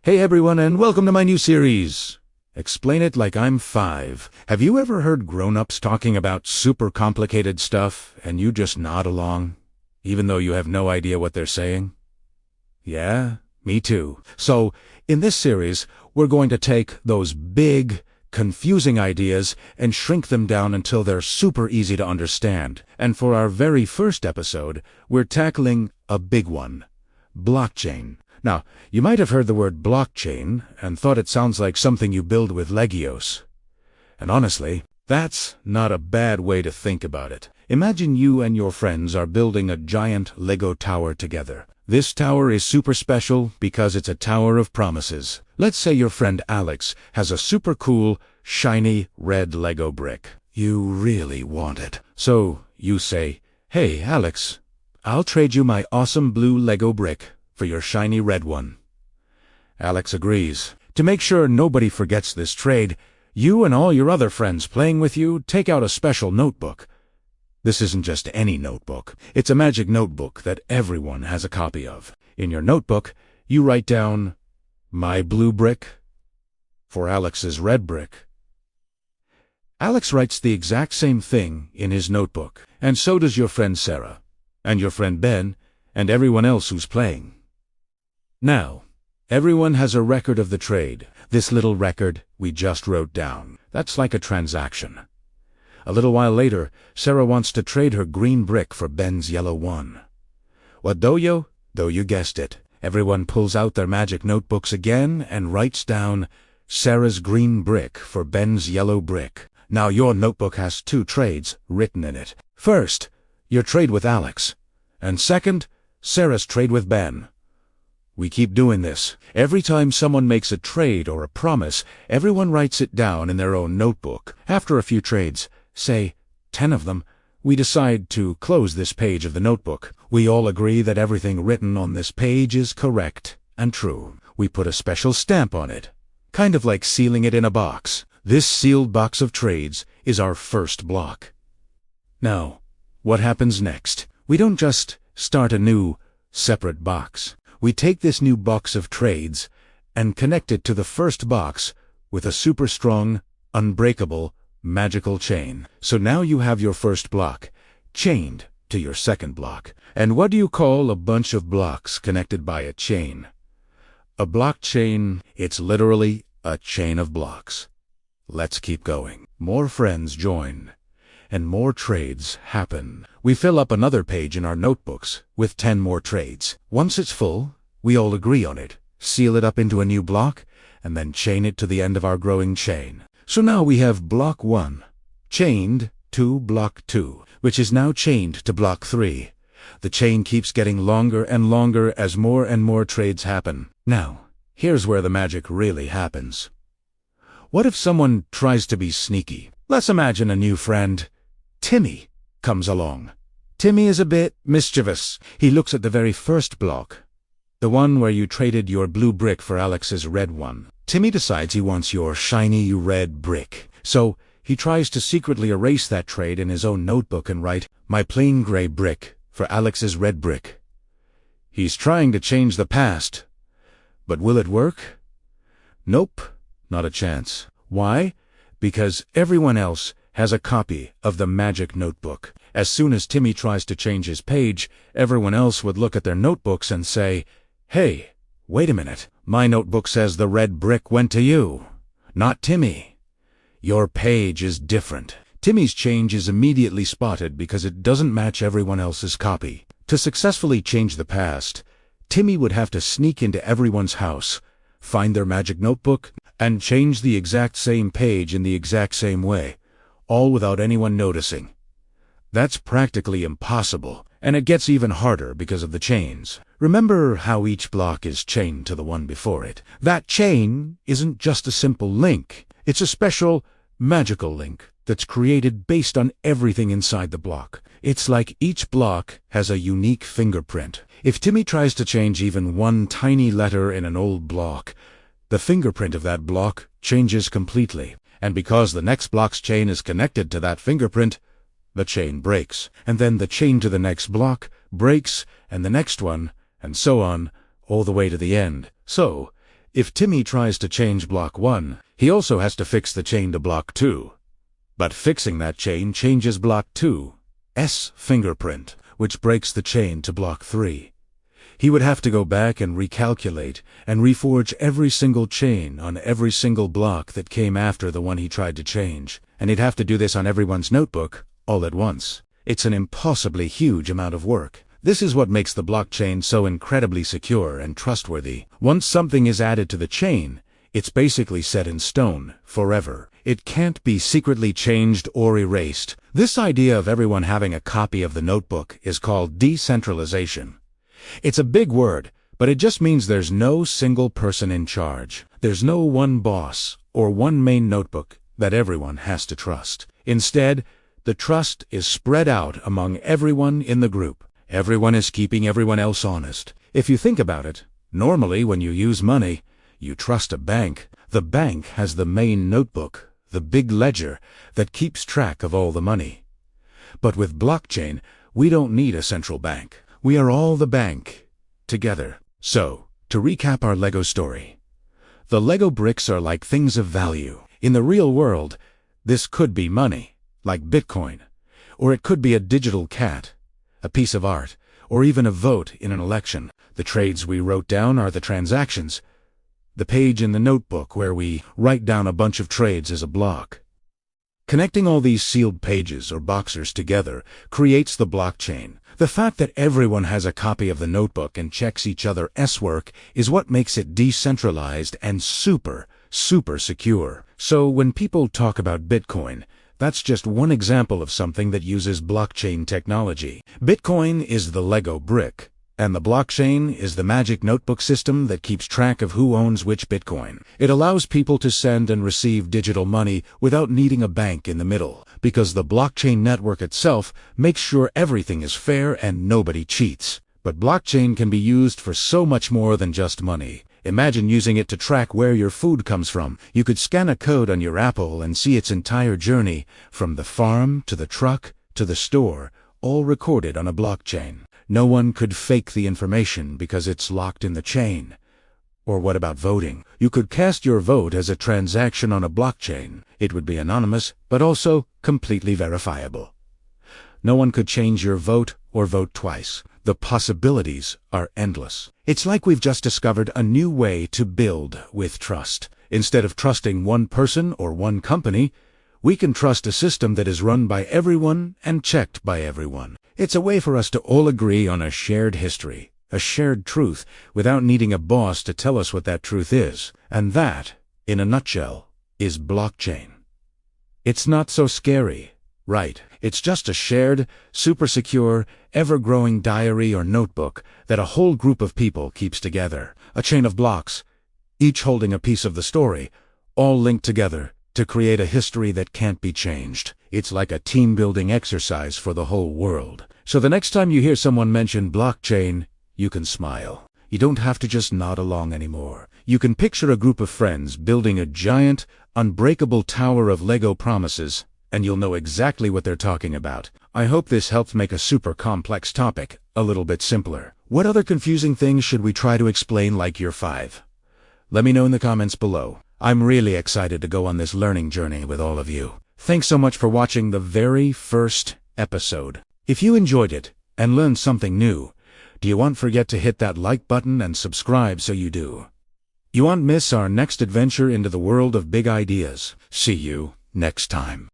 Hey everyone, and welcome to my new series. Explain it like I'm 5. Have you ever heard grown-ups talking about super complicated stuff and you just nod along, even though you have no idea what they're saying? Yeah, me too. So, in this series, we're going to take those big, confusing ideas and shrink them down until they're super easy to understand. And for our very first episode, we're tackling a big one: blockchain. Now, you might have heard the word blockchain and thought it sounds like something you build with Legos. And honestly, that's not a bad way to think about it. Imagine you and your friends are building a giant Lego tower together. This tower is super special because it's a tower of promises. Let's say your friend Alex has a super cool, shiny red Lego brick. You really want it. So you say, "Hey, Alex, I'll trade you my awesome blue Lego brick for your shiny red one." Alex agrees. To make sure nobody forgets this trade, you and all your other friends playing with you take out a special notebook. This isn't just any notebook. It's a magic notebook that everyone has a copy of. In your notebook, you write down, "My blue brick for Alex's red brick." Alex writes the exact same thing in his notebook, and so does your friend Sarah, and your friend Ben, and everyone else who's playing. Now, everyone has a record of the trade. This little record we just wrote down. That's like a transaction. A little while later, Sarah wants to trade her green brick for Ben's yellow one. What do you? Though you guessed it. Everyone pulls out their magic notebooks again and writes down Sarah's green brick for Ben's yellow brick. Now your notebook has 2 trades written in it. First, your trade with Alex, and second, Sarah's trade with Ben. We keep doing this. Every time someone makes a trade or a promise, everyone writes it down in their own notebook. After a few trades, say 10 of them, we decide to close this page of the notebook. We all agree that everything written on this page is correct and true. We put a special stamp on it, kind of like sealing it in a box. This sealed box of trades is our first block. Now, what happens next? We don't just start a new, separate box. We take this new box of trades and connect it to the first box with a super strong, unbreakable, magical chain. So now you have your first block chained to your second block. And what do you call a bunch of blocks connected by a chain? A blockchain. It's literally a chain of blocks. Let's keep going. More friends join, and more trades happen. We fill up another page in our notebooks with 10 more trades. Once it's full, we all agree on it, seal it up into a new block, and then chain it to the end of our growing chain. So now we have block 1 chained to block 2, which is now chained to block 3. The chain keeps getting longer and longer as more and more trades happen. Now, here's where the magic really happens. What if someone tries to be sneaky? Let's imagine a new friend, Timmy, comes along. Timmy is a bit mischievous. He looks at the very first block, the one where you traded your blue brick for Alex's red one. Timmy decides he wants your shiny red brick. So he tries to secretly erase that trade in his own notebook and write, "My plain gray brick for Alex's red brick." He's trying to change the past. But will it work? Nope, not a chance. Why? Because everyone else has a copy of the magic notebook. As soon as Timmy tries to change his page, everyone else would look at their notebooks and say, "Hey, wait a minute. My notebook says the red brick went to you, not Timmy. Your page is different." Timmy's change is immediately spotted because it doesn't match everyone else's copy. To successfully change the past, Timmy would have to sneak into everyone's house, find their magic notebook, and change the exact same page in the exact same way, all without anyone noticing. That's practically impossible, and it gets even harder because of the chains. Remember how each block is chained to the one before it? That chain isn't just a simple link. It's a special, magical link that's created based on everything inside the block. It's like each block has a unique fingerprint. If Timmy tries to change even one tiny letter in an old block, the fingerprint of that block changes completely. And because the next block's chain is connected to that fingerprint, the chain breaks. And then the chain to the next block breaks, and the next one, and so on, all the way to the end. So, If Timmy tries to change block 1, he also has to fix the chain to block 2. But fixing that chain changes block 2's fingerprint, which breaks the chain to block 3. He would have to go back and recalculate and reforge every single chain on every single block that came after the one he tried to change, and he'd have to do this on everyone's notebook all at once. It's an impossibly huge amount of work. This is what makes the blockchain so incredibly secure and trustworthy. Once something is added to the chain, it's basically set in stone, forever. It can't be secretly changed or erased. This idea of everyone having a copy of the notebook is called decentralization. It's a big word, but it just means there's no single person in charge. There's no one boss or one main notebook that everyone has to trust. Instead, the trust is spread out among everyone in the group. Everyone is keeping everyone else honest. If you think about it, normally when you use money, you trust a bank. The bank has the main notebook, the big ledger that keeps track of all the money. But with blockchain, we don't need a central bank. We are all the bank, together. So, to recap our Lego story, the Lego bricks are like things of value. In the real world, this could be money, like Bitcoin, or it could be a digital cat, a piece of art, or even a vote in an election. The trades we wrote down are the transactions. The page in the notebook where we write down a bunch of trades is a block. Connecting all these sealed pages or boxers together creates the blockchain. The fact that everyone has a copy of the notebook and checks each other's work is what makes it decentralized and super secure. So when people talk about Bitcoin, that's just one example of something that uses blockchain technology. Bitcoin is the Lego brick, and the blockchain is the magic notebook system that keeps track of who owns which Bitcoin. It allows people to send and receive digital money without needing a bank in the middle, because the blockchain network itself makes sure everything is fair and nobody cheats. But blockchain can be used for so much more than just money. Imagine using it to track where your food comes from. You could scan a code on your Apple and see its entire journey, from the farm to the truck to the store, all recorded on a blockchain. No one could fake the information because it's locked in the chain. Or what about voting? You could cast your vote as a transaction on a blockchain. It would be anonymous, but also completely verifiable. No one could change your vote or vote twice. The possibilities are endless. It's like we've just discovered a new way to build with trust. Instead of trusting one person or one company, we can trust a system that is run by everyone and checked by everyone. It's a way for us to all agree on a shared history, a shared truth, without needing a boss to tell us what that truth is. And that, in a nutshell, is blockchain. It's not so scary, right? It's just a shared, super secure, ever-growing diary or notebook that a whole group of people keeps together. A chain of blocks, each holding a piece of the story, all linked together to create a history that can't be changed. It's like a team-building exercise for the whole world. So the next time you hear someone mention blockchain, you can smile. You don't have to just nod along anymore. You can picture a group of friends building a giant, unbreakable tower of Lego promises, and you'll know exactly what they're talking about. I hope this helped make a super complex topic a little bit simpler. What other confusing things should we try to explain like year 5? Let me know in the comments below. I'm really excited to go on this learning journey with all of you. Thanks so much for watching the very first episode. If you enjoyed it and learned something new, do you want forget to hit that like button and subscribe so you do? You won't miss our next adventure into the world of big ideas. See you next time.